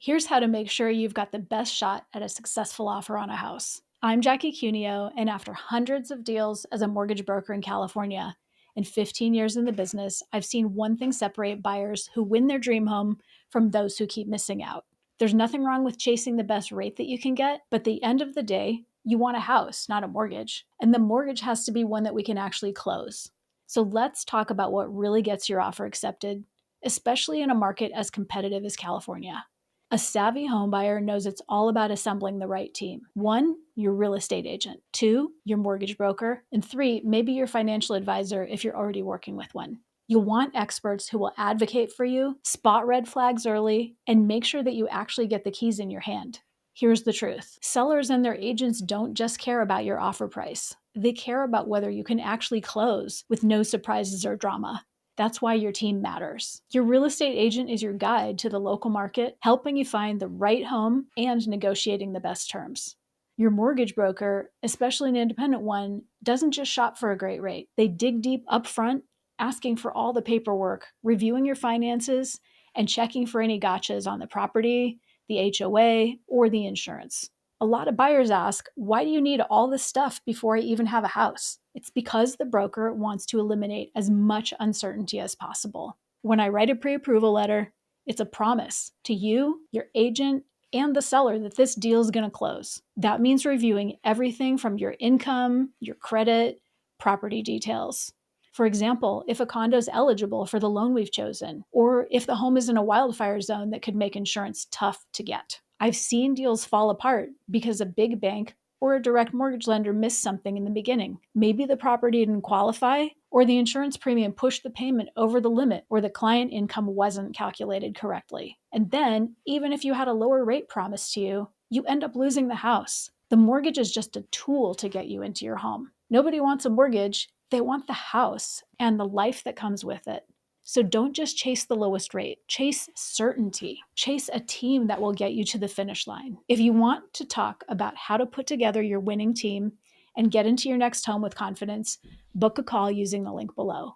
Here's how to make sure you've got the best shot at a successful offer on a house. I'm Jackie Cuneo, and after hundreds of deals as a mortgage broker in California and 15 years in the business, I've seen one thing separate buyers who win their dream home from those who keep missing out. There's nothing wrong with chasing the best rate that you can get, but at the end of the day, you want a house, not a mortgage. And the mortgage has to be one that we can actually close. So let's talk about what really gets your offer accepted, especially in a market as competitive as California. A savvy homebuyer knows it's all about assembling the right team. 1, your real estate agent. 2, your mortgage broker. And 3, maybe your financial advisor if you're already working with one. You'll want experts who will advocate for you, spot red flags early, and make sure that you actually get the keys in your hand. Here's the truth. Sellers and their agents don't just care about your offer price. They care about whether you can actually close with no surprises or drama. That's why your team matters. Your real estate agent is your guide to the local market, helping you find the right home and negotiating the best terms. Your mortgage broker, especially an independent one, doesn't just shop for a great rate. They dig deep upfront, asking for all the paperwork, reviewing your finances, and checking for any gotchas on the property, the HOA, or the insurance. A lot of buyers ask, why do you need all this stuff before I even have a house? It's because the broker wants to eliminate as much uncertainty as possible. When I write a pre-approval letter, it's a promise to you, your agent, and the seller that this deal is going to close. That means reviewing everything from your income, your credit, property details. For example, if a condo is eligible for the loan we've chosen, or if the home is in a wildfire zone that could make insurance tough to get. I've seen deals fall apart because a big bank or a direct mortgage lender missed something in the beginning. Maybe the property didn't qualify, or the insurance premium pushed the payment over the limit, or the client income wasn't calculated correctly. And then, even if you had a lower rate promised to you, you end up losing the house. The mortgage is just a tool to get you into your home. Nobody wants a mortgage. They want the house and the life that comes with it. So don't just chase the lowest rate, chase certainty. Chase a team that will get you to the finish line. If you want to talk about how to put together your winning team and get into your next home with confidence, book a call using the link below.